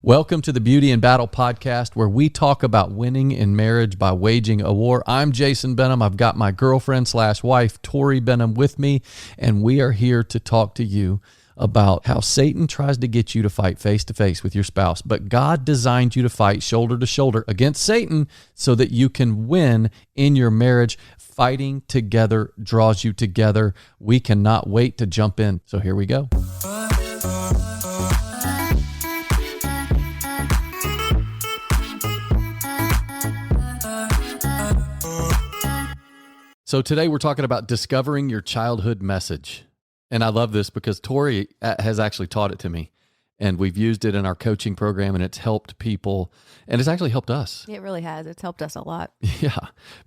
Welcome to the Beauty and Battle podcast, where we talk about winning in marriage by waging a war. I'm Jason Benham. I've got my girlfriend / wife, Tori Benham, with me, and we are here to talk to you about how Satan tries to get you to fight face to face with your spouse, but God designed you to fight shoulder to shoulder against Satan so that you can win in your marriage. Fighting together draws you together. We cannot wait to jump in. So here we go. So today we're talking about discovering your childhood message. And I love this because Tori has actually taught it to me, and we've used it in our coaching program, and it's helped people, and it's actually helped us. It really has. It's helped us a lot. Yeah.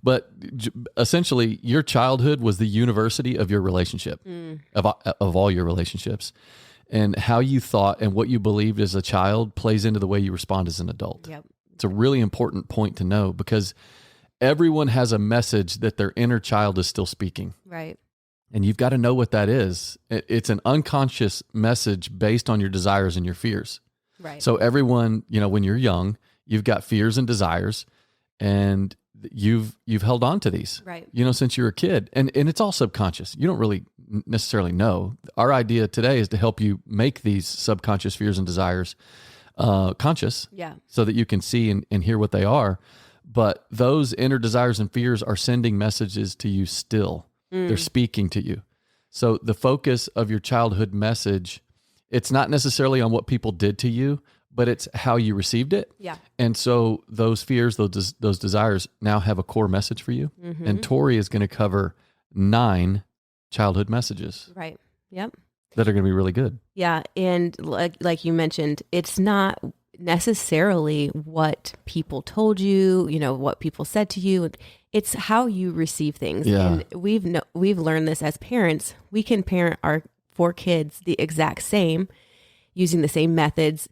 But essentially, your childhood was the university of your relationship, of all your relationships. And how you thought and what you believed as a child plays into the way you respond as an adult. Yep. It's a really important point to know, because everyone has a message that their inner child is still speaking. Right. And you've got to know what that is. It's an unconscious message based on your desires and your fears. Right. So everyone, when you're young, you've got fears and desires, and you've held on to these, right, since you were a kid. And it's all subconscious. You don't really necessarily know. Our idea today is to help you make these subconscious fears and desires conscious, so that you can see and hear what they are. But those inner desires and fears are sending messages to you still. They're speaking to you. So the focus of your childhood message, it's not necessarily on what people did to you, but it's how you received it. Yeah. And so those fears, those desires now have a core message for you. Mm-hmm. And Tori is going to cover 9 childhood messages. Right. Yep. That are going to be really good. Yeah. And like you mentioned, it's not necessarily what people told you, what people said to you. It's how you receive things. Yeah. And we've learned this as parents. We can parent our 4 kids the exact same, using the same methods,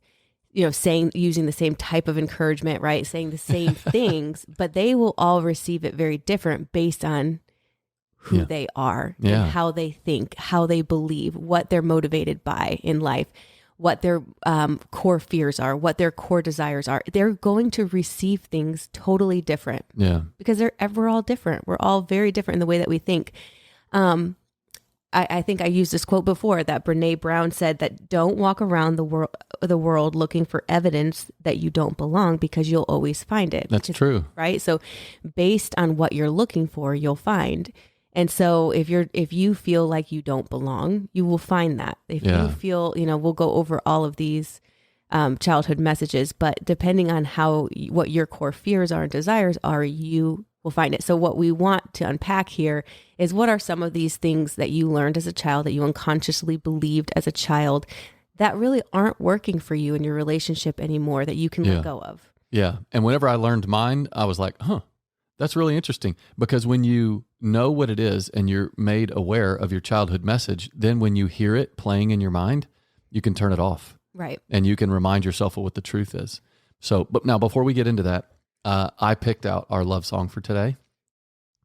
using the same type of encouragement, right? Saying the same things, but they will all receive it very different based on who they are and how they think, how they believe, what they're motivated by in life, what their core fears are, what their core desires are. They're going to receive things totally different. Yeah. Because we're all different. We're all very different in the way that we think. I think I used this quote before that Brene Brown said that don't walk around the world looking for evidence that you don't belong, because you'll always find it. That's true. Right? So based on what you're looking for, you'll find. And so if you feel like you don't belong, you will find that. If you feel, we'll go over all of these childhood messages, but depending on what your core fears are and desires are, you will find it. So what we want to unpack here is, what are some of these things that you learned as a child, that you unconsciously believed as a child, that really aren't working for you in your relationship anymore, that you can let go of? Yeah. And whenever I learned mine, I was like, that's really interesting, because when you know what it is and you're made aware of your childhood message, then when you hear it playing in your mind, you can turn it off. Right. And you can remind yourself of what the truth is. So, but now before we get into that, I picked out our love song for today.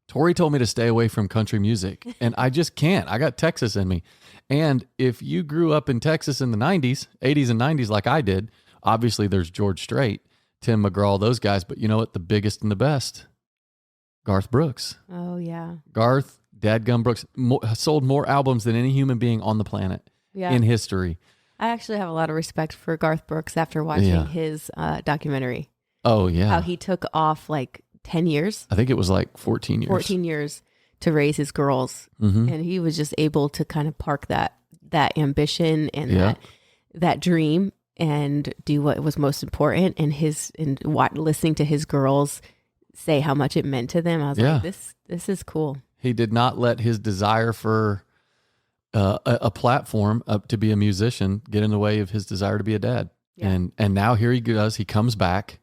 Tori told me to stay away from country music, and I just can't. I got Texas in me. And if you grew up in Texas in the 80s and 90s like I did, obviously there's George Strait, Tim McGraw, those guys, but you know what? The biggest and the best, Garth Brooks. Oh, yeah. Garth Dadgum Brooks sold more albums than any human being on the planet in history. I actually have a lot of respect for Garth Brooks after watching his documentary. Oh, yeah. How he took off like 10 years. I think it was like 14 years. 14 years to raise his girls. Mm-hmm. And he was just able to kind of park that ambition and that dream and do what was most important. And listening to his girls say how much it meant to them, I was like, this is cool. He did not let his desire for a platform to be a musician get in the way of his desire to be a dad. Yeah. And now here he goes. He comes back,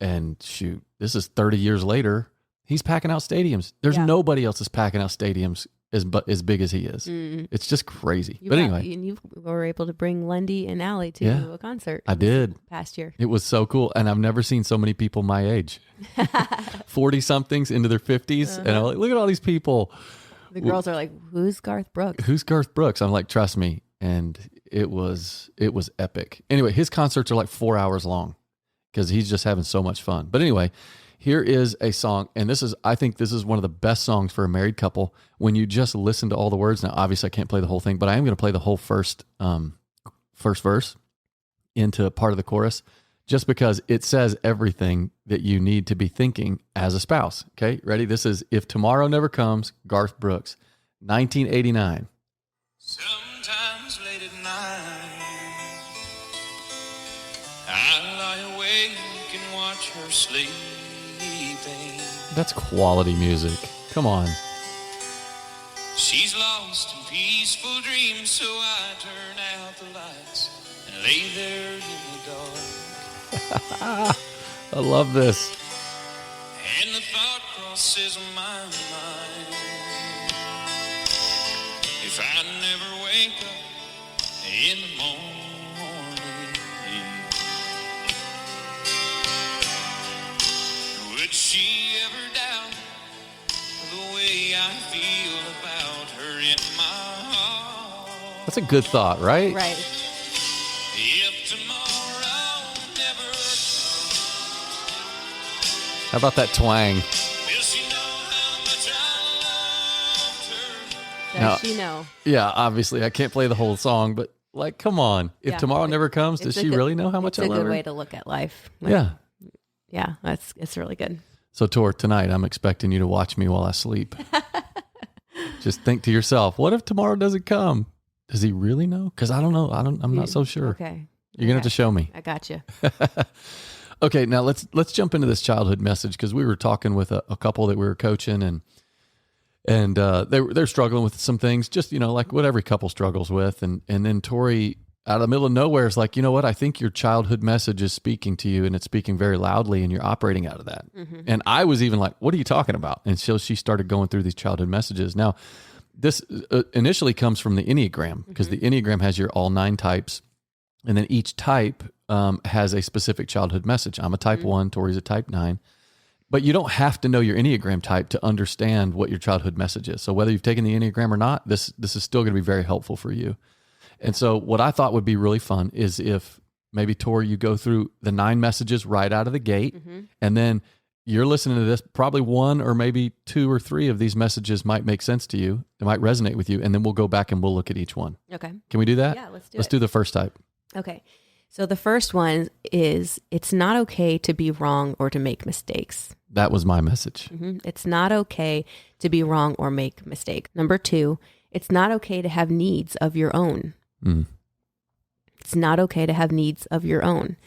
and shoot, this is 30 years later. He's packing out stadiums. There's nobody else is packing out stadiums as big as he is. It's just crazy. Anyway. And you were able to bring Lundy and Allie to a concert. I did. Past year. It was so cool. And I've never seen so many people my age. 40-somethings into their 50s. And I'm like, look at all these people. The girls are like, who's Garth Brooks? Who's Garth Brooks? I'm like, trust me. And it was epic. Anyway, his concerts are like 4 hours long because he's just having so much fun. But anyway, here is a song, and I think this is one of the best songs for a married couple when you just listen to all the words. Now, obviously, I can't play the whole thing, but I am going to play the whole first verse into part of the chorus, just because it says everything that you need to be thinking as a spouse. Okay, ready? This is If Tomorrow Never Comes, Garth Brooks, 1989. Sometimes late at night, I lie awake and watch her sleeping. That's quality music. Come on. She's lost in peaceful dreams, so I turn out the lights and lay there in the dark. I love this. And the thought crosses my mind, if I never wake up in the morning, would she ever doubt the way I feel about her in my heart? That's a good thought, right? Right. If tomorrow never comes, How about that twang? will she know how much I loved her? Does she know? Yeah, obviously, I can't play the whole song, but like, come on. If Yeah. tomorrow never comes, does she really know how much I It's love a good her? way to look at life. Like, Yeah. Yeah, it's really good. So, Tor, tonight I'm expecting you to watch me while I sleep. Just think to yourself, what if tomorrow doesn't come? Does he really know? Because I don't know. I'm not so sure. Okay. You're gonna have to show me. I got you. Okay, now let's jump into this childhood message, because we were talking with a couple that we were coaching, and they're struggling with some things, just like what every couple struggles with, and then Tori, out of the middle of nowhere, is like, you know what? I think your childhood message is speaking to you, and it's speaking very loudly, and you're operating out of that. Mm-hmm. And I was even like, what are you talking about? And so she started going through these childhood messages. Now, this initially comes from the Enneagram, because the Enneagram has your all 9 types, and then each type has a specific childhood message. I'm a type 1, Tori's a type 9. But you don't have to know your Enneagram type to understand what your childhood message is. So whether you've taken the Enneagram or not, this is still going to be very helpful for you. And so what I thought would be really fun is if maybe, Tori, you go through the 9 messages right out of the gate, and then you're listening to this, probably 1 or maybe 2 or 3 of these messages might make sense to you. It might resonate with you. And then we'll go back and we'll look at each one. Okay. Can we do that? Yeah, let's do Let's it. do the first type. Okay. So the first one is, it's not okay to be wrong or to make mistakes. That was my message. It's not okay to be wrong or make mistake. Number 2, it's not okay to have needs of your own. It's not okay to have needs of your own.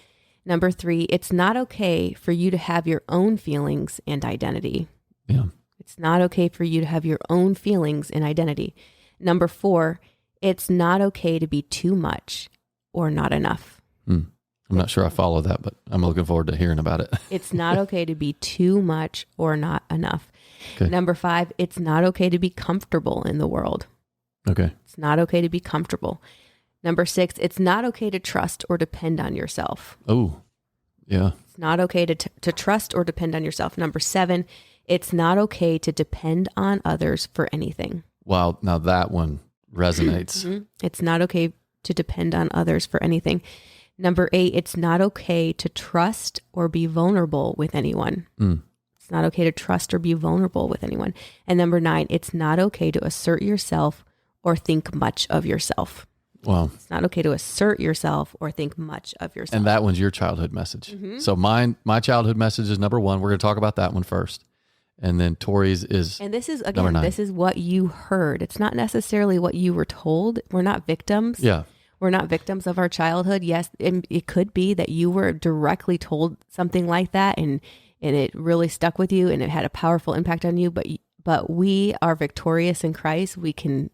Number 3, it's not okay for you to have your own feelings and identity. Yeah. It's not okay for you to have your own feelings and identity. Number 4, it's not okay to be too much or not enough. I'm not sure I follow that, but I'm looking forward to hearing about it. It's not okay to be too much or not enough. Okay. Number 5, it's not okay to be comfortable in the world. Okay. It's not okay to be comfortable. Number 6, it's not okay to trust or depend on yourself. Oh, yeah. It's not okay to trust or depend on yourself. Number 7, it's not okay to depend on others for anything. Wow. Now that one resonates. It's not okay to depend on others for anything. Number 8, it's not okay to trust or be vulnerable with anyone. It's not okay to trust or be vulnerable with anyone. And number 9, it's not okay to assert yourself or think much of yourself. Wow. It's not okay to assert yourself or think much of yourself. And that one's your childhood message. So my childhood message is number 1. We're going to talk about that one first. And then Tori's is And this is, number again, 9. this is what you heard. It's not necessarily what you were told. We're not victims. Yeah. We're not victims of our childhood. Yes, it could be that you were directly told something like that, and it really stuck with you, and it had a powerful impact on you. But we are victorious in Christ. We can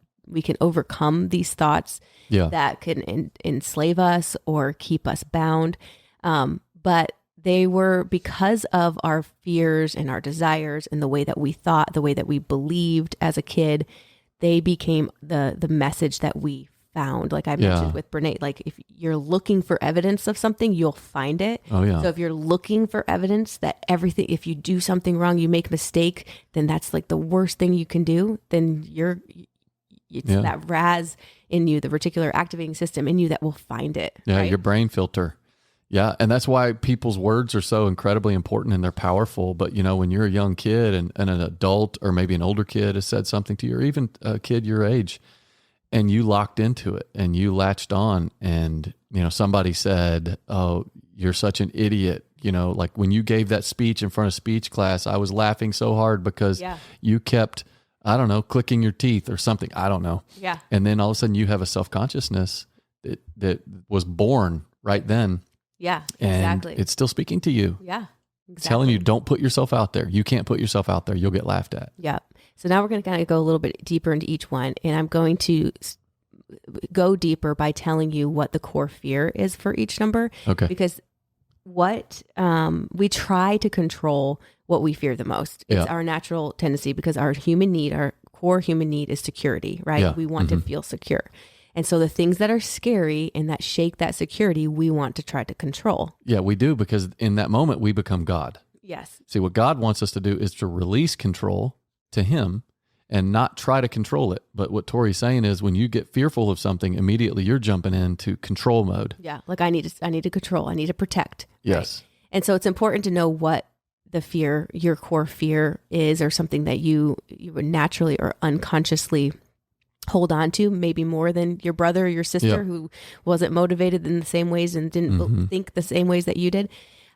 overcome these thoughts that can enslave us or keep us bound. But they were because of our fears and our desires and the way that we thought, the way that we believed as a kid. They became the message that we found. Like I mentioned with Brene, like if you're looking for evidence of something, you'll find it. Oh yeah. So if you're looking for evidence that if you do something wrong, you make a mistake, then that's like the worst thing you can do. Then It's that RAS in you, the reticular activating system in you that will find it. Yeah, right? your brain filter. Yeah, and that's why people's words are so incredibly important and they're powerful. But, when you're a young kid and an adult or maybe an older kid has said something to you, or even a kid your age, and you locked into it and you latched on and, somebody said, oh, you're such an idiot. Like when you gave that speech in front of speech class, I was laughing so hard because you kept, I don't know, clicking your teeth or something. I don't know. Yeah. And then all of a sudden you have a self-consciousness that was born right then. Yeah, and exactly. it's still speaking to you. Yeah. Exactly. Telling you, don't put yourself out there. You can't put yourself out there. You'll get laughed at. Yeah. So now we're going to kind of go a little bit deeper into each one. And I'm going to go deeper by telling you what the core fear is for each number. Okay. Because what we try to control what we fear the most. It's our natural tendency because our core human need is security, right? Yeah. We want to feel secure. And so the things that are scary and that shake that security, we want to try to control. Yeah, we do, because in that moment we become God. Yes. See, what God wants us to do is to release control to him and not try to control it. But what Tori's saying is when you get fearful of something, immediately you're jumping into control mode. Yeah. Like I need to control. I need to protect. Yes. Right? And so it's important to know what the fear, your core fear is, or something that you would naturally or unconsciously hold on to, maybe more than your brother or your sister who wasn't motivated in the same ways and didn't think the same ways that you did.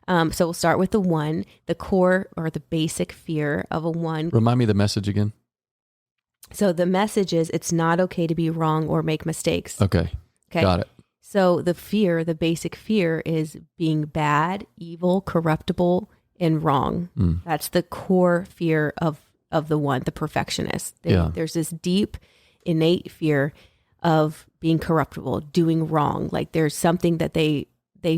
So we'll start with the 1, the core or the basic fear of a 1. Remind me the message again. So the message is it's not okay to be wrong or make mistakes. Okay. Got it. So the basic fear is being bad, evil, corruptible, and wrong. That's the core fear of the 1, the perfectionist. There's this deep innate fear of being corruptible, doing wrong. Like there's something that they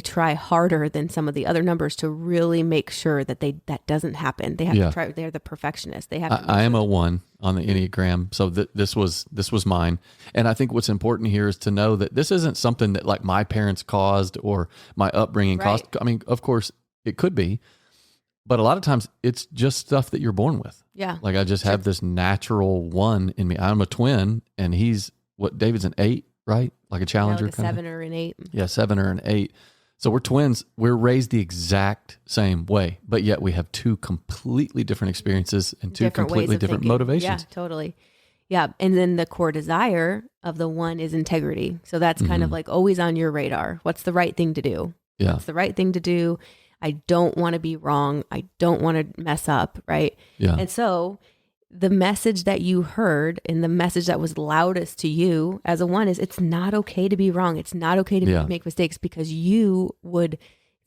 try harder than some of the other numbers to really make sure that that doesn't happen. They have to try. They're the perfectionist. They have. I am a 1 on the Enneagram, so this was mine. And I think what's important here is to know that this isn't something that like my parents caused or my upbringing caused. I mean, of course it could be, but a lot of times it's just stuff that you're born with. Yeah. Like I just have this natural 1 in me. I'm a twin and he's David's an 8, right? Like a challenger. Like a 7 or an 8. Yeah. 7 or an 8. So we're twins. We're raised the exact same way, but yet we have 2 completely different experiences and 2 completely different motivations. Yeah, totally. Yeah. And then the core desire of the 1 is integrity. So that's kind of like always on your radar. What's the right thing to do? Yeah. What's the right thing to do? I don't want to be wrong. I don't want to mess up. Right. Yeah. And so the message that you heard and the message that was loudest to you as a 1 is it's not okay to be wrong. It's not okay to make mistakes, because you would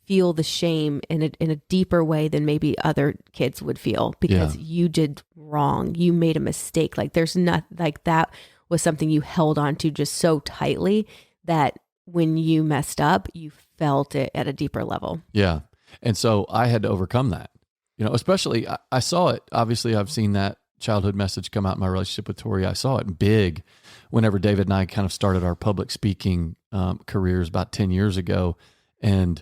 feel the shame in a deeper way than maybe other kids would feel because you did wrong. You made a mistake. Like there's not like that was something you held on to just so tightly that when you messed up, you felt it at a deeper level. Yeah. And so I had to overcome that, especially I saw it. Obviously, I've seen that childhood message come out in my relationship with Tori. I saw it big whenever David and I kind of started our public speaking careers about 10 years ago. And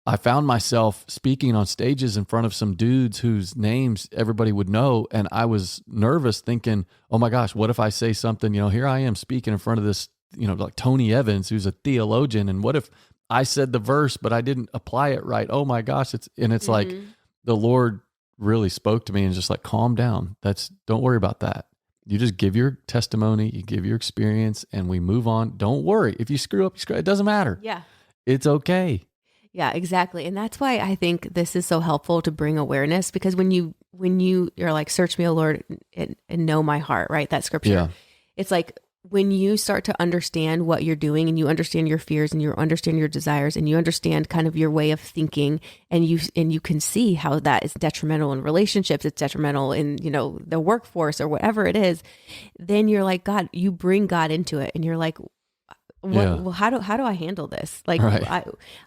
I found myself speaking on stages in front of some dudes whose names everybody would know. And I was nervous thinking, oh my gosh, what if I say something, here I am speaking in front of this, like Tony Evans, who's a theologian. And what if I said the verse, but I didn't apply it right? Oh my gosh. It's like the Lord really spoke to me and just like, calm down. Don't worry about that. You just give your testimony, you give your experience, and we move on. Don't worry. If you screw up, it doesn't matter. Yeah. It's okay. Yeah, exactly. And that's why I think this is so helpful to bring awareness, because when you're like, search me, O Lord, and know my heart, right? That scripture. It's like, when you start to understand what you're doing and you understand your fears and you understand your desires and you understand kind of your way of thinking, and you can see how that is detrimental in relationships, it's detrimental in, the workforce or whatever it is, then you're like, God, you bring God into it and you're like, well, how do I handle this? Like,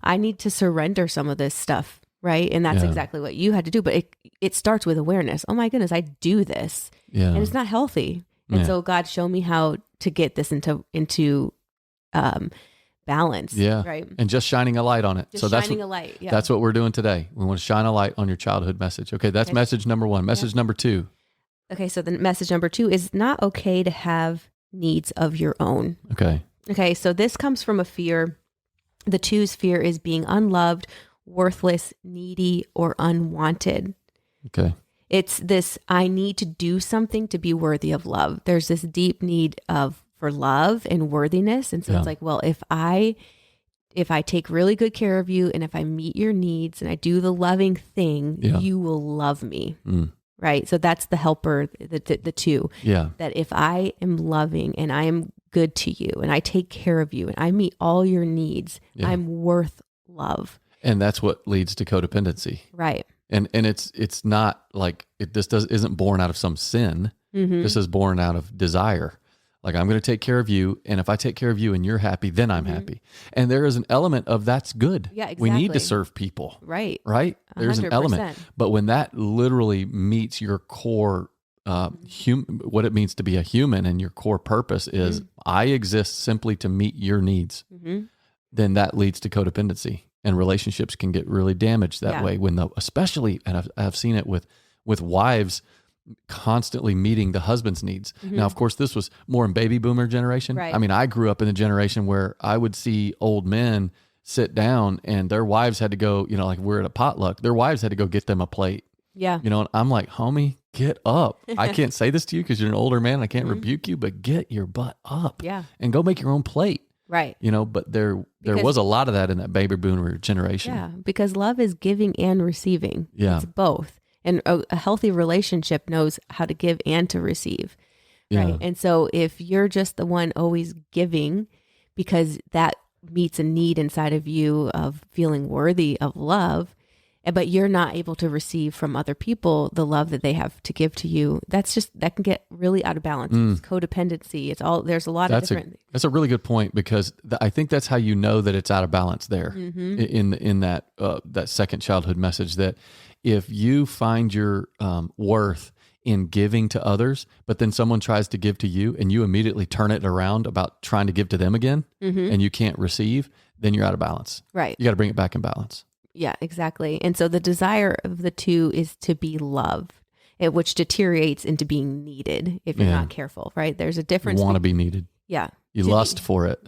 I need to surrender some of this stuff. Right. And that's exactly what you had to do. But it starts with awareness. Oh my goodness, I do this. Yeah. And it's not healthy. And so God, show me how to get this into balance. Yeah. Right. And just shining a light on it. Just shining a light. Yeah. That's what we're doing today. We want to shine a light on your childhood message. Okay. That's message number 1. Message number 2. Okay. So the message number 2 is not okay to have needs of your own. Okay. So this comes from a fear. The 2's fear is being unloved, worthless, needy, or unwanted. Okay. It's this, I need to do something to be worthy of love. There's this deep need for love and worthiness. And so it's like, well, if I take really good care of you and if I meet your needs and I do the loving thing, you will love me. Right. So that's the helper, the 2. Yeah. That if I am loving and I am good to you and I take care of you and I meet all your needs, I'm worth love. And that's what leads to codependency. Right. And it's not like isn't born out of some sin. This is born out of desire. Like, I'm going to take care of you, and if I take care of you and you're happy, then I'm happy. And there is an element of that's good. Yeah, exactly. We need to serve people. Right. There's 100%. An element. But when that literally meets your core what it means to be a human, and your core purpose is I exist simply to meet your needs, then that leads to codependency, and relationships can get really damaged that way. Especially, and I've seen it with wives constantly meeting the husband's needs. Now, of course, this was more in baby boomer generation. Right. I mean, I grew up in a generation where I would see old men sit down and their wives had to go, like we're at a potluck, their wives had to go get them a plate. Yeah. And I'm like, homie, get up. I can't say this to you because you're an older man. I can't rebuke you, but get your butt up and go make your own plate. Right. But there was a lot of that in that baby boomer generation. Yeah. Because love is giving and receiving. Yeah. It's both. And a healthy relationship knows how to give and to receive. Right. Yeah. And so if you're just the one always giving because that meets a need inside of you of feeling worthy of love, but you're not able to receive from other people the love that they have to give to you, that can get really out of balance. It's codependency. There's a lot of different. That's a really good point, because I think that's how you know that it's out of balance there in that second childhood message, that if you find your worth in giving to others, but then someone tries to give to you and you immediately turn it around about trying to give to them again and you can't receive, then you're out of balance. Right. You got to bring it back in balance. Yeah, exactly. And so the desire of the 2 is to be loved, which deteriorates into being needed if you're not careful, right? There's a difference. You want to be needed. Yeah. You lust for it.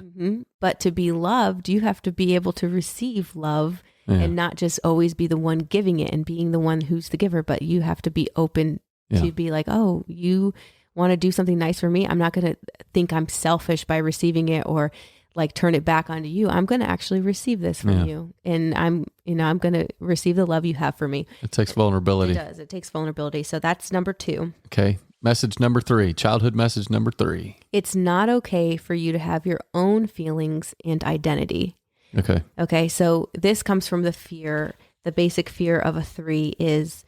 But to be loved, you have to be able to receive love and not just always be the one giving it and being the one who's the giver, but you have to be open to be like, oh, you want to do something nice for me? I'm not going to think I'm selfish by receiving it or like turn it back onto you. I'm going to actually receive this from you. And I'm going to receive the love you have for me. It takes vulnerability. It does. It takes vulnerability. So that's number 2. Okay. Message number 3, childhood message number 3. It's not okay for you to have your own feelings and identity. Okay. So this comes from the basic fear of a 3 is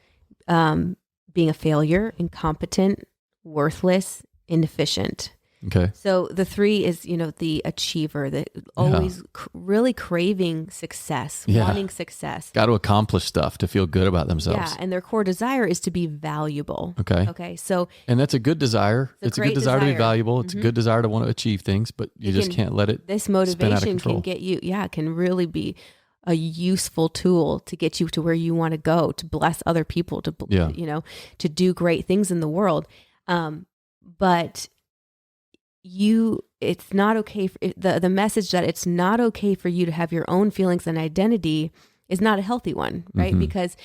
being a failure, incompetent, worthless, inefficient. Okay. So the 3 is, the achiever that always really craving success, wanting success. Got to accomplish stuff to feel good about themselves. Yeah. And their core desire is to be valuable. Okay. So, and that's a good desire. It's a good desire to be valuable. It's a good desire to want to achieve things, but you just can't let it. This motivation can get you, can really be a useful tool to get you to where you want to go, to bless other people, to do great things in the world. But it's not okay the message that it's not okay for you to have your own feelings and identity is not a healthy one, right? Because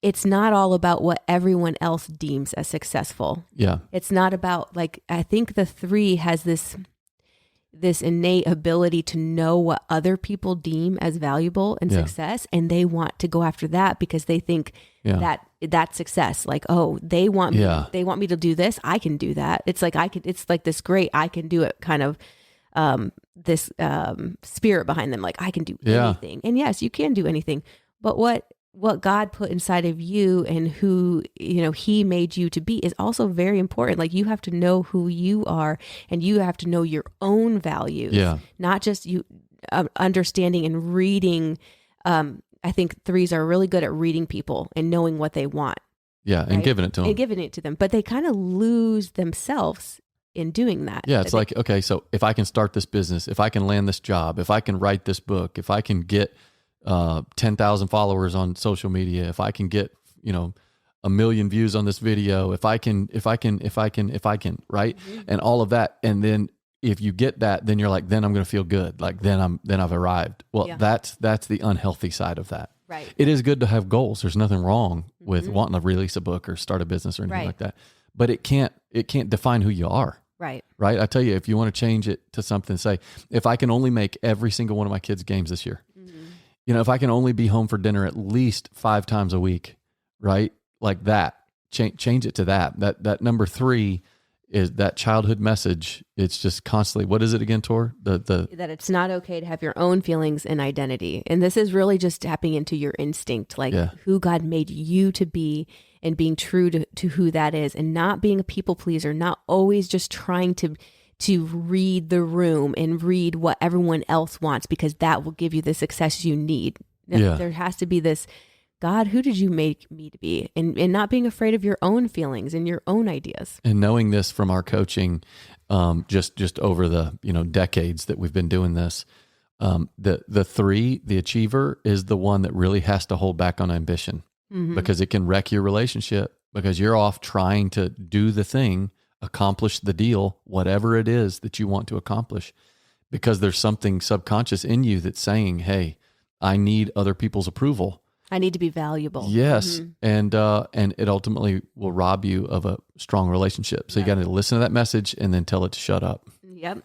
it's not all about what everyone else deems as successful. Yeah. It's not about, like, I think the 3 has this innate ability to know what other people deem as valuable and success, and they want to go after that because they think that that's success. Like, oh, they want me to do this, I can do that. It's like it's like this great I can do it kind of this spirit behind them, like I can do anything. And yes, you can do anything, but what God put inside of you and who, he made you to be is also very important. Like, you have to know who you are and you have to know your own values, not just you understanding and reading. I think 3s are really good at reading people and knowing what they want. Yeah. And right? giving it to them. But they kind of lose themselves in doing that. Yeah. It's like, okay, so if I can start this business, if I can land this job, if I can write this book, if I can get 10,000 followers on social media, if I can get, a million views on this video, if I can, right? And all of that. And then if you get that, then you're like, then I'm going to feel good. Like then I've arrived. Well, that's the unhealthy side of that. Right. It is good to have goals. There's nothing wrong with wanting to release a book or start a business or anything like that. But it can't define who you are. Right. Right. I tell you, if you want to change it to something, say, if I can only make every single one of my kids' games this year, if I can only be home for dinner at least 5 times a week, right? Like that, change it to that. That number 3 is that childhood message. It's just constantly, what is it again, Tor? That it's not okay to have your own feelings and identity. And this is really just tapping into your instinct, like who God made you to be and being true to who that is, and not being a people pleaser, not always just trying to read the room and read what everyone else wants, because that will give you the success you need. There has to be this, God, who did you make me to be? And not being afraid of your own feelings and your own ideas. And knowing this from our coaching, just over the decades that we've been doing this, the 3, the achiever, is the one that really has to hold back on ambition, because it can wreck your relationship, because you're off trying to do the thing, accomplish the deal, whatever it is that you want to accomplish, because there's something subconscious in you that's saying, hey, I need other people's approval. I need to be valuable. Yes. And it ultimately will rob you of a strong relationship. So you got to listen to that message and then tell it to shut up. Yep.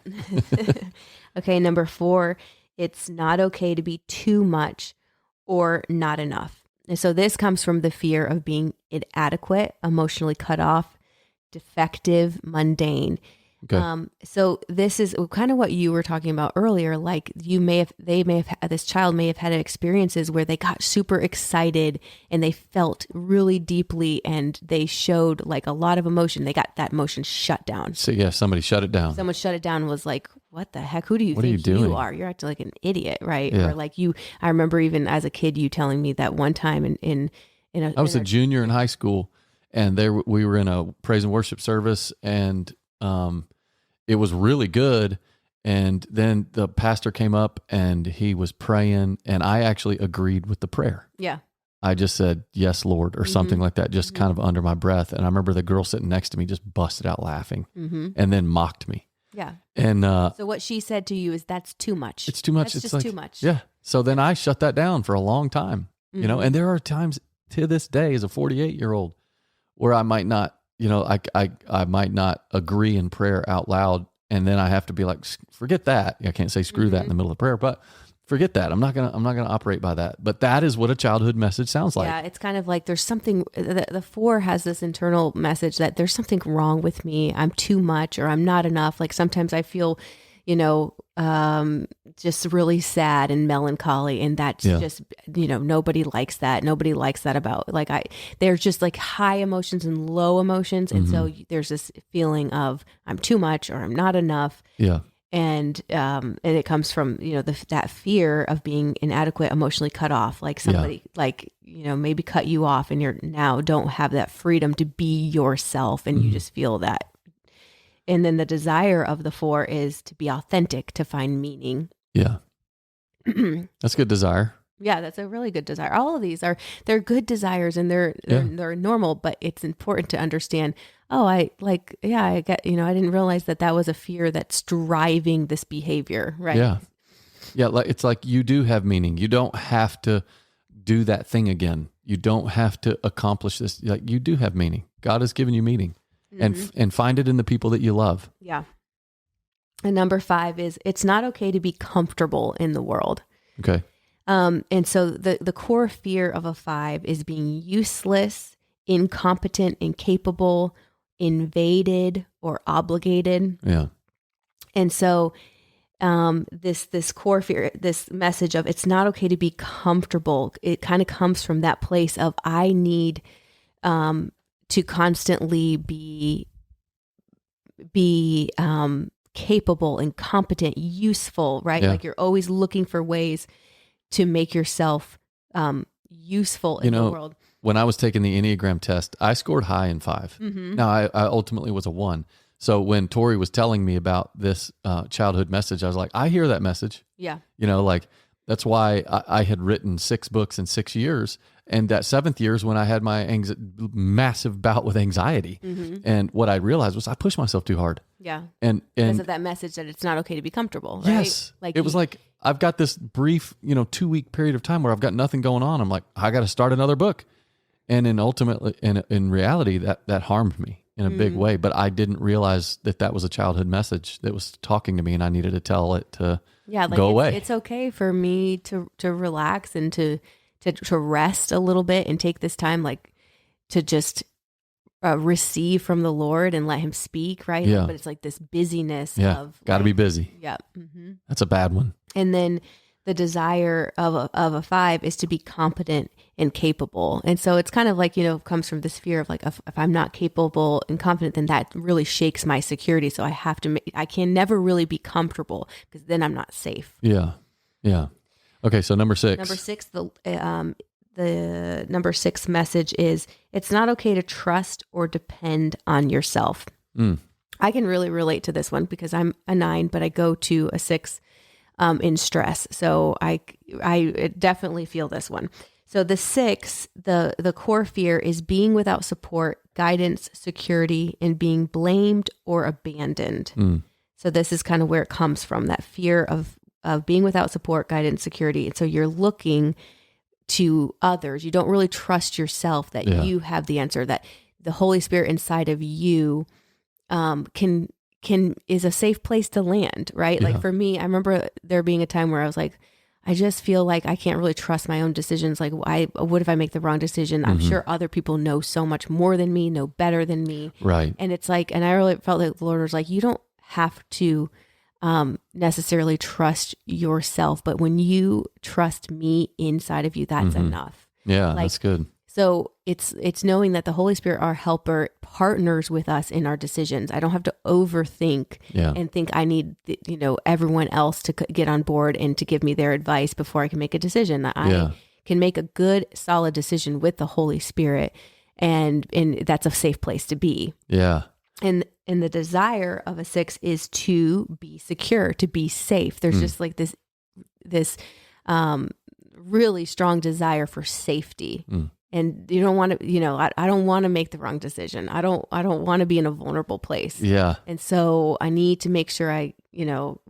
Okay. Number 4, it's not okay to be too much or not enough. And so this comes from the fear of being inadequate, emotionally cut off, defective, mundane. Okay. So this is kind of what you were talking about earlier. Like this child may have had experiences where they got super excited and they felt really deeply and they showed like a lot of emotion. They got that emotion shut down. So somebody shut it down. Someone shut it down and was like, what the heck? Who do you what think are you doing? You are? You're acting like an idiot, right? Yeah. Or like I remember even as a kid, you telling me that one time I was a junior in high school, and we were in a praise and worship service, and it was really good. And then the pastor came up and he was praying, and I actually agreed with the prayer. Yeah. I just said, yes, Lord, or something like that, just kind of under my breath. And I remember the girl sitting next to me just busted out laughing and then mocked me. Yeah. And so what she said to you is, that's too much. It's too much. That's it's just too much. Yeah. So then I shut that down for a long time, and there are times to this day as a 48-year-old where I might not, I might not agree in prayer out loud. And then I have to be like, forget that. I can't say screw that in the middle of prayer, but forget that. I'm not going to operate by that. But that is what a childhood message sounds like. Yeah. It's kind of like there's something, the 4 has this internal message that there's something wrong with me. I'm too much, or I'm not enough. Like sometimes I feel, just really sad and melancholy. And that's just, nobody likes that. Nobody likes that about there's just like high emotions and low emotions. And so there's this feeling of I'm too much or I'm not enough. Yeah. And it comes from, that fear of being inadequate, emotionally cut off, like somebody maybe cut you off and you're now don't have that freedom to be yourself. And you just feel that. And then the desire of the 4 is to be authentic, to find meaning. Yeah. That's a good desire. Yeah, that's a really good desire. All of these they're good desires, and they're normal, but it's important to understand, I get, I didn't realize that was a fear that's driving this behavior, right? Yeah. Yeah, it's like you do have meaning. You don't have to do that thing again. You don't have to accomplish this. Like, you do have meaning. God has given you meaning. And find it in the people that you love. Yeah. And number 5 is it's not okay to be comfortable in the world. Okay. And so the core fear of a 5 is being useless, incompetent, incapable, invaded, or obligated. Yeah. And so this core fear, this message of it's not okay to be comfortable, it kind of comes from that place of I need to constantly be capable and competent, useful, right? Yeah. Like you're always looking for ways to make yourself useful in the world. When I was taking the Enneagram test, I scored high in 5. Now, I ultimately was a 1. So when Tori was telling me about this childhood message, I was like, I hear that message. Yeah. That's why I had written 6 books in 6 years. And that 7th year is when I had my massive bout with anxiety. And what I realized was I pushed myself too hard. Yeah. And because of that message that it's not okay to be comfortable, right? Yes. Like it was like, I've got this brief, 2-week period of time where I've got nothing going on. I'm like, I got to start another book. And then ultimately, in reality, that harmed me in a big way. But I didn't realize that was a childhood message that was talking to me, and I needed to tell it to go away. It's okay for me to relax and to rest a little bit and take this time, like to just receive from the Lord and let him speak. Right. Yeah. But it's like this busyness of got to be busy. Yeah. That's a bad one. And then the desire of a 5 is to be competent and capable. And so it's kind of like, comes from this fear of like, if I'm not capable and confident, then that really shakes my security. So I have to I can never really be comfortable because then I'm not safe. Yeah. Yeah. Okay. So number 6. Number 6, the number 6 message is it's not okay to trust or depend on yourself. I can really relate to this one because I'm a 9, but I go to a 6 in stress. So I definitely feel this one. So the 6, the core fear is being without support, guidance, security, and being blamed or abandoned. So this is kind of where it comes from, that fear of being without support, guidance, security. And so you're looking to others. You don't really trust yourself that you have the answer, that the Holy Spirit inside of you is a safe place to land, right? Like for me, I remember there being a time where I was like, I just feel like I can't really trust my own decisions. Like, what if I make the wrong decision? I'm sure other people know so much more than me, know better than me. Right. And it's like, and I really felt like the Lord was like, you don't have to necessarily trust yourself, but when you trust me inside of you, that's enough. Yeah, that's good. So it's knowing that the Holy Spirit, our helper, partners with us in our decisions. I don't have to overthink and think I need, everyone else to get on board and to give me their advice before I can make a decision. I can make a good, solid decision with the Holy Spirit, and that's a safe place to be. Yeah. And the desire of a 6 is to be secure, to be safe. There's just like this really strong desire for safety. And you don't want to, I don't want to make the wrong decision. I don't want to be in a vulnerable place. Yeah. And so I need to make sure I,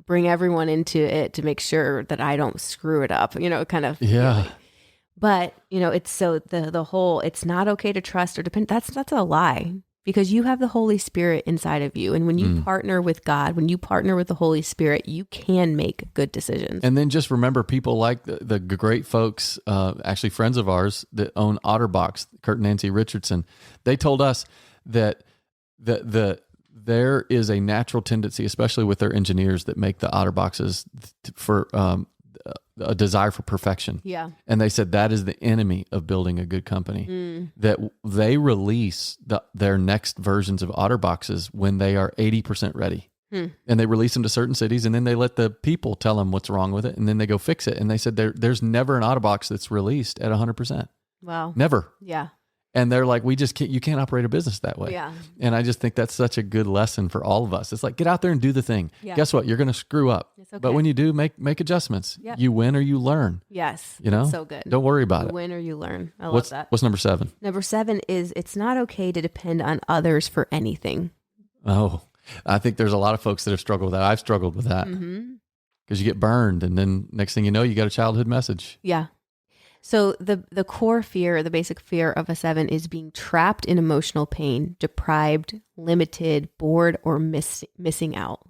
bring everyone into it to make sure that I don't screw it up, kind of. Yeah. Feeling. But, it's so the whole, it's not okay to trust or depend. That's a lie. Because you have the Holy Spirit inside of you. And when you partner with God, when you partner with the Holy Spirit, you can make good decisions. And then just remember people like the great folks, actually friends of ours that own OtterBox, Kurt and Nancy Richardson, they told us that there is a natural tendency, especially with their engineers that make the OtterBoxes for a desire for perfection. Yeah. And they said that is the enemy of building a good company, that they release their next versions of OtterBoxes when they are 80% ready. And they release them to certain cities, and then they let the people tell them what's wrong with it, and then they go fix it. And they said there's never an OtterBox that's released at 100%. Wow. Never. Yeah. And they're like, you can't operate a business that way. Yeah. And I just think that's such a good lesson for all of us. It's like, get out there and do the thing. Yeah. Guess what? You're going to screw up. It's okay. But when you do, make adjustments. Yep. You win or you learn. Yes. So good. Don't worry about it. You win or you learn. I love that. What's number 7? Number 7 is it's not okay to depend on others for anything. Oh, I think there's a lot of folks that have struggled with that. I've struggled with that. Because you get burned, and then next thing you know, you got a childhood message. Yeah. So the core fear, the basic fear of a 7 is being trapped in emotional pain, deprived, limited, bored, or missing out.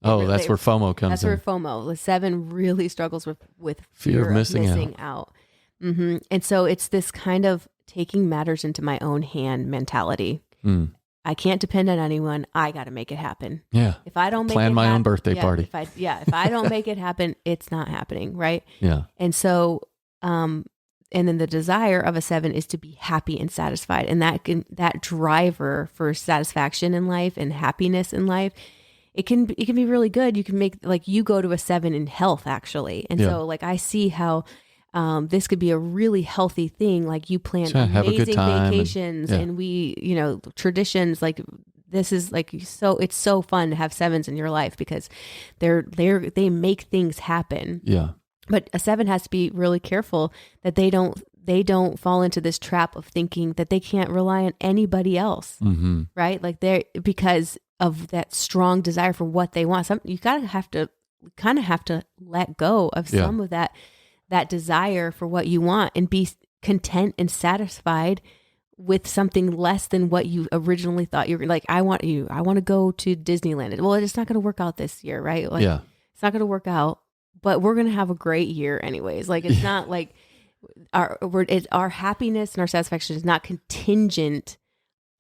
Oh, that's where FOMO comes in. That's where FOMO. The 7 really struggles with fear of missing out. And so it's this kind of taking matters into my own hand mentality. I can't depend on anyone. I got to make it happen. Yeah. If I don't plan my own birthday party. If I don't make it happen, it's not happening. Right. Yeah. And so, and then the desire of a 7 is to be happy and satisfied. And that driver for satisfaction in life and happiness in life, it can be really good. You can make, like, you go to a 7 in health actually. And so like, I see how, this could be a really healthy thing. Like you plan amazing vacations and we, traditions, like this is like, so it's so fun to have 7s in your life because they make things happen. Yeah. But a 7 has to be really careful that they don't fall into this trap of thinking that they can't rely on anybody else, right? Like because of that strong desire for what they want. You kind of have to let go of some of that desire for what you want and be content and satisfied with something less than what you originally thought you were like. I want to go to Disneyland. Well, it's not going to work out this year, right? Like, it's not going to work out, but we're going to have a great year anyways. Like, it's not like our happiness and our satisfaction is not contingent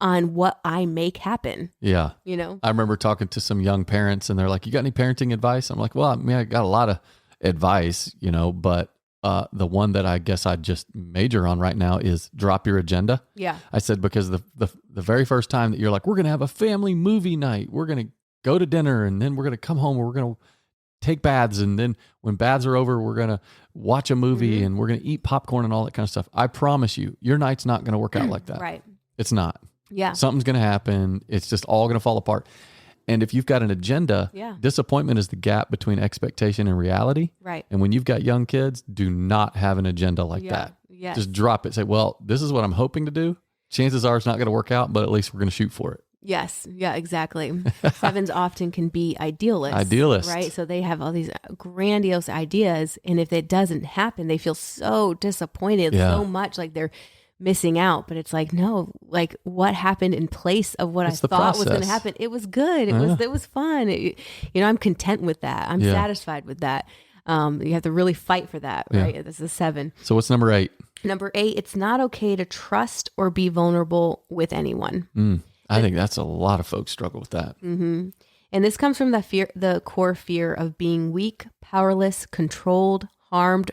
on what I make happen. Yeah. You know, I remember talking to some young parents and they're like, you got any parenting advice? I'm like, well, I mean, I got a lot of advice, but the one that I guess I'd just major on right now is drop your agenda. Yeah. I said, because the very first time that you're like, we're going to have a family movie night, we're going to go to dinner and then we're going to come home and we're going to take baths. And then when baths are over, we're going to watch a movie and we're going to eat popcorn and all that kind of stuff. I promise you, your night's not going to work out like that. Right. It's not. Yeah. Something's going to happen. It's just all going to fall apart. And if you've got an agenda, disappointment is the gap between expectation and reality. Right. And when you've got young kids, do not have an agenda like that. Yes. Just drop it. Say, well, this is what I'm hoping to do. Chances are it's not going to work out, but at least we're going to shoot for it. Yes. Yeah, exactly. 7s often can be idealists. Right. So they have all these grandiose ideas. And if it doesn't happen, they feel so disappointed, so much like they're missing out. But it's like, no, like what happened in place of what I thought was going to happen? It was good. It was fun. I'm content with that. I'm satisfied with that. You have to really fight for that, right? This is a 7. So what's number 8? Number 8, it's not okay to trust or be vulnerable with anyone. I think that's a lot of folks struggle with that. Mm-hmm. And this comes from the core fear of being weak, powerless, controlled, harmed,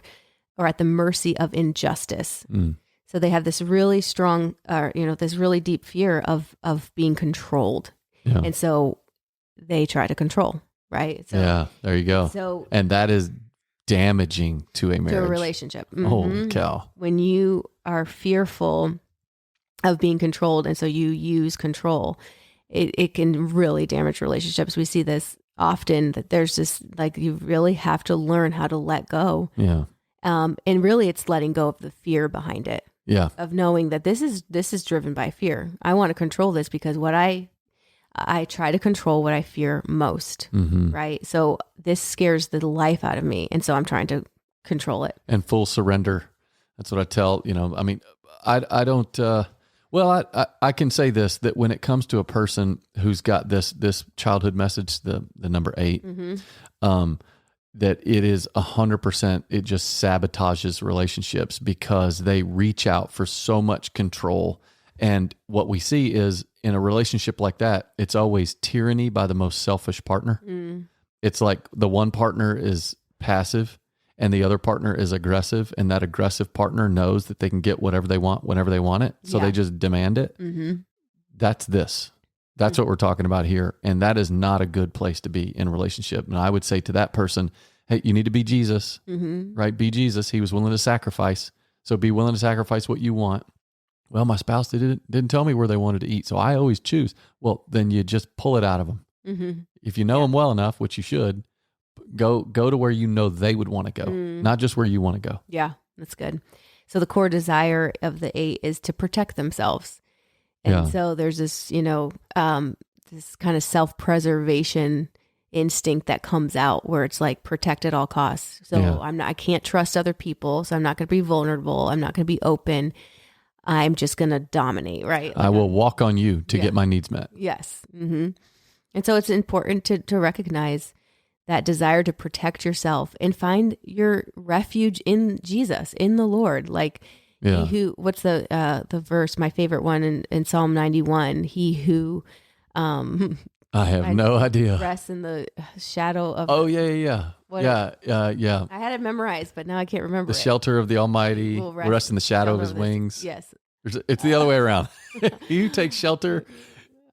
or at the mercy of injustice. So they have this really strong, this really deep fear of being controlled. Yeah. And so they try to control, right? So, there you go. And that is damaging to a marriage. To a relationship. Mm-hmm. Holy cow. When you are fearful of being controlled, and so you use control, it can really damage relationships. We see this often, that there's this, like, you really have to learn how to let go. Yeah. And really it's letting go of the fear behind it. Yeah. Of knowing that this is driven by fear. I want to control this because what I try to control what I fear most. Right. So this scares the life out of me. And so I'm trying to control it. And full surrender. That's what I tell, I mean, I don't, I can say this, that when it comes to a person who's got this childhood message, the number 8, that it is 100%, it just sabotages relationships because they reach out for so much control. And what we see is in a relationship like that, it's always tyranny by the most selfish partner. It's like the one partner is passive and the other partner is aggressive, and that aggressive partner knows that they can get whatever they want whenever they want it. So they just demand it. That's this. That's what we're talking about here. And that is not a good place to be in a relationship. And I would say to that person, hey, you need to be Jesus, right? Be Jesus. He was willing to sacrifice. So be willing to sacrifice what you want. Well, my spouse didn't tell me where they wanted to eat, so I always choose. Well, then you just pull it out of them. If you know them well enough, which you should, go to where you know they would want to go, not just where you want to go. Yeah, that's good. So the core desire of the 8 is to protect themselves. And so there's this, this kind of self-preservation instinct that comes out where it's like protect at all costs. So I can't trust other people. So I'm not going to be vulnerable. I'm not going to be open. I'm just going to dominate, right? Like I will walk on you to get my needs met. Yes. And so it's important to recognize that desire to protect yourself and find your refuge in Jesus, in the Lord. Like, what's the verse, my favorite one in Psalm 91, he who, I have no idea. Rests in the shadow of. Oh, yeah. I had it memorized, but now I can't remember. The shelter of the Almighty, will rest in the shadow of his wings. Yes. It's the other way around. You take shelter.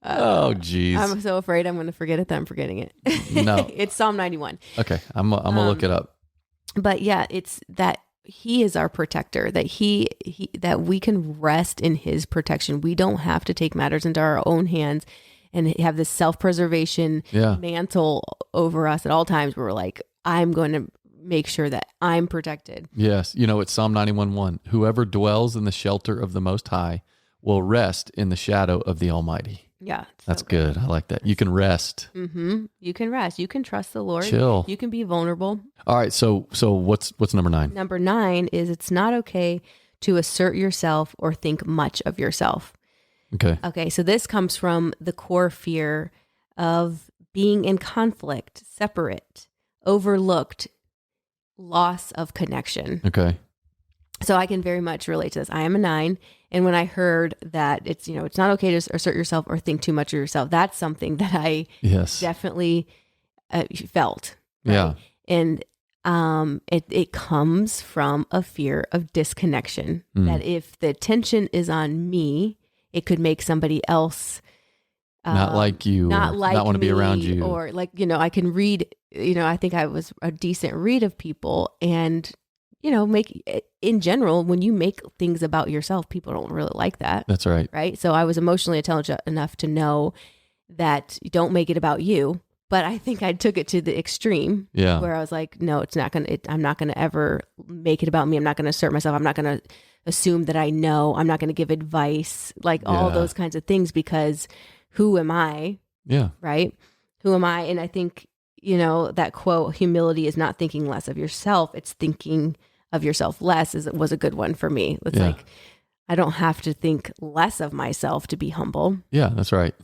Oh, geez. I'm so afraid I'm going to forget it that I'm forgetting it. No. It's Psalm 91. Okay. I'm going to look it up. But yeah, it's that he is our protector, that he that we can rest in his protection. We don't have to take matters into our own hands and have this self-preservation mantle over us at all times where we're like, I'm going to make sure that I'm protected. Yes. It's Psalm 91:1. Whoever dwells in the shelter of the Most High will rest in the shadow of the Almighty. Yeah. That's good. I like that. You can rest. Mm-hmm. You can rest. You can trust the Lord. Chill. You can be vulnerable. All right. So what's number 9? Number 9 is it's not okay to assert yourself or think much of yourself. Okay. Okay. So this comes from the core fear of being in conflict, separate, overlooked, loss of connection. Okay. So I can very much relate to this. I am a 9. And when I heard that it's not okay to assert yourself or think too much of yourself, that's something that I definitely felt. Right? Yeah. And it comes from a fear of disconnection, that if the attention is on me, it could make somebody else not like you, not want to be around you. Or I can read, I think I was a decent read of people, and in general, when you make things about yourself, people don't really like that. That's right. Right. So I was emotionally intelligent enough to know that you don't make it about you. But I think I took it to the extreme where I was like, no, I'm not going to ever make it about me. I'm not going to assert myself. I'm not going to assume that I know. I'm not going to give advice, all those kinds of things, because who am I? Yeah. Right. Who am I? And I think, that quote, humility is not thinking less of yourself. It's thinking of yourself less was a good one for me. It's like, I don't have to think less of myself to be humble. Yeah, that's right.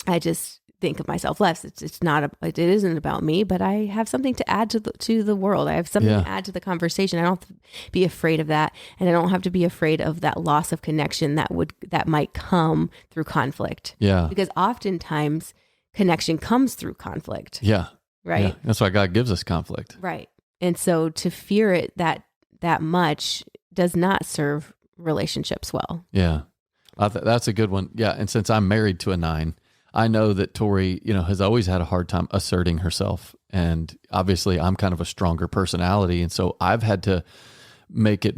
I just think of myself less. It isn't about me, but I have something to add to the world. I have something to add to the conversation. I don't have to be afraid of that. And I don't have to be afraid of that loss of connection that might come through conflict. Yeah. Because oftentimes connection comes through conflict. Yeah. Right. Yeah. That's why God gives us conflict. Right. And so to fear it that much does not serve relationships well. Yeah. That's a good one. Yeah. And since I'm married to a 9, I know that Tori, has always had a hard time asserting herself. And obviously I'm kind of a stronger personality. And so I've had to make it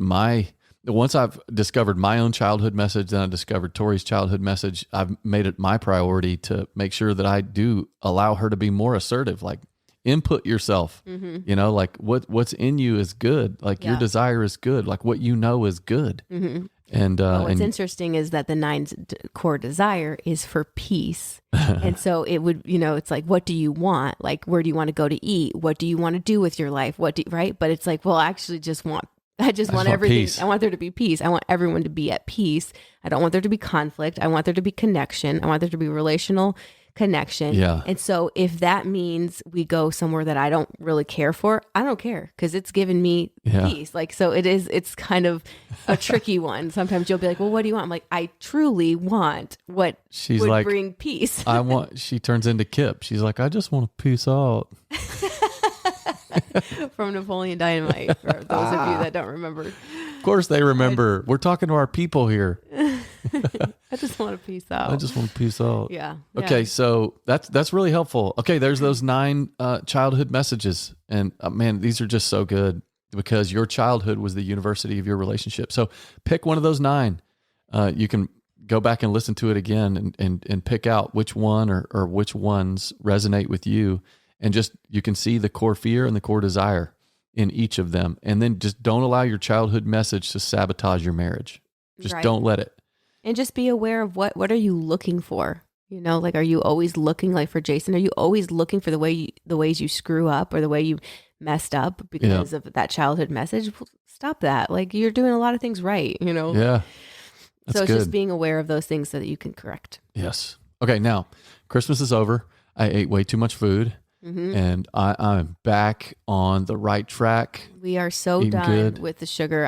once I've discovered my own childhood message, then I discovered Tori's childhood message, I've made it my priority to make sure that I do allow her to be more assertive, like input yourself, like what's in you is good. Like your desire is good. Like what is good. Mm-hmm. And what's interesting is that the 9's core desire is for peace. And so it would, it's like, what do you want? Like, where do you want to go to eat? What do you want to do with your life? Right? But it's like, well, I actually I just want everything. Peace. I want there to be peace. I want everyone to be at peace. I don't want there to be conflict. I want there to be connection. I want there to be relational connection. Yeah. And so if that means we go somewhere that I don't really care for, I don't care, because it's given me peace. So it's kind of a tricky one. Sometimes you'll be like, well, what do you want? I'm like, I truly want what would bring peace. She turns into Kip. She's like, I just want to peace out. From Napoleon Dynamite, for those of you that don't remember. Of course they remember. We're talking to our people here. I just want to peace out. I just want to peace out. Yeah. Okay, so that's really helpful. Okay, there's those 9 childhood messages. And man, these are just so good, because your childhood was the university of your relationship. So pick one of those 9. You can go back and listen to it again and pick out which one or which ones resonate with you. And just, you can see the core fear and the core desire in each of them. And then just don't allow your childhood message to sabotage your marriage. Just don't let it. And just be aware of what are you looking for? Are you always looking, like for Jason, are you always looking for the ways you screw up or the way you messed up because of that childhood message? Well, stop that. Like, you're doing a lot of things right, Yeah. So it's just being aware of those things so that you can correct. Yes. Okay. Now Christmas is over. I ate way too much food. Mm-hmm. And I'm back on the right track. We are so done with the sugar.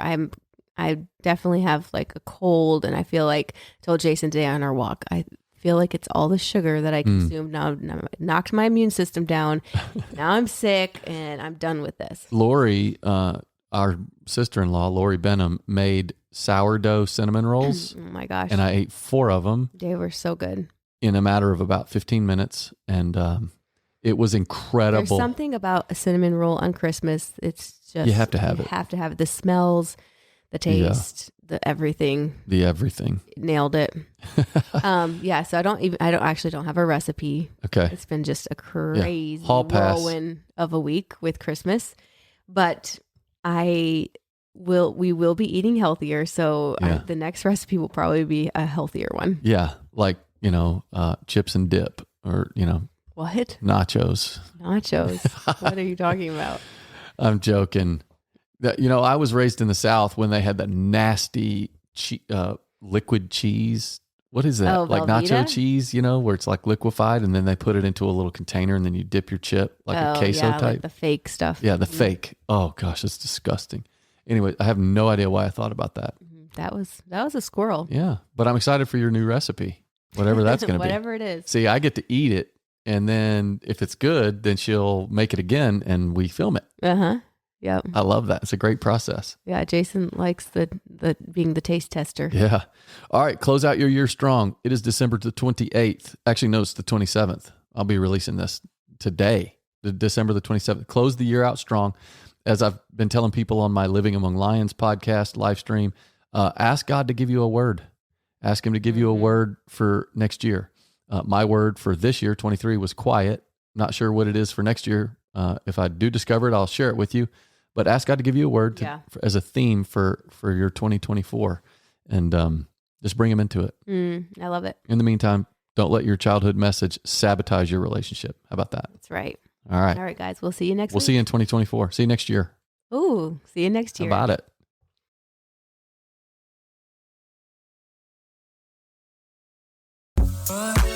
I definitely have like a cold, and I feel like, I told Jason today on our walk, I feel like it's all the sugar that I consumed. Now knocked my immune system down. Now I'm sick, and I'm done with this. Lori, our sister-in-law, Lori Benham, made sourdough cinnamon rolls. Oh my gosh. And I ate 4 of them. They were so good. In a matter of about 15 minutes. And it was incredible. There's something about a cinnamon roll on Christmas. It's just, you have to have it. You have to have it. The smells, the taste, the everything. The everything. Nailed it. So I don't have a recipe. Okay. It's been just a crazy whirlwind of a week with Christmas. but we will be eating healthier. So the next recipe will probably be a healthier one. Yeah. Like, chips and dip or, What? Nachos. What are you talking about? I'm joking. I was raised in the South when they had that nasty liquid cheese. What is that? Like Velveeta? nacho cheese, where it's like liquefied and then they put it into a little container and then you dip your chip like a queso type. Like the fake stuff. Yeah, the fake. Oh gosh, it's disgusting. Anyway, I have no idea why I thought about that. That was a squirrel. Yeah, but I'm excited for your new recipe, whatever that's going to be. Whatever it is. See, I get to eat it, and then if it's good, then she'll make it again, and we film it. Yep. I love that. It's a great process. Yeah, Jason likes the being the taste tester. Yeah. All right, close out your year strong. It is December the 28th. Actually, no, it's the 27th. I'll be releasing this today, December the 27th. Close the year out strong. As I've been telling people on my Living Among Lions podcast live stream, ask God to give you a word. Ask him to give you a word for next year. My word for this year, 23, was quiet. Not sure what it is for next year. If I do discover it, I'll share it with you. But ask God to give you a word as a theme for your 2024, and just bring him into it. I love it. In the meantime, don't let your childhood message sabotage your relationship. How about that? That's right. All right. All right, guys. We'll see you next week. We'll see you in 2024. See you next year. Ooh, see you next year. How about it?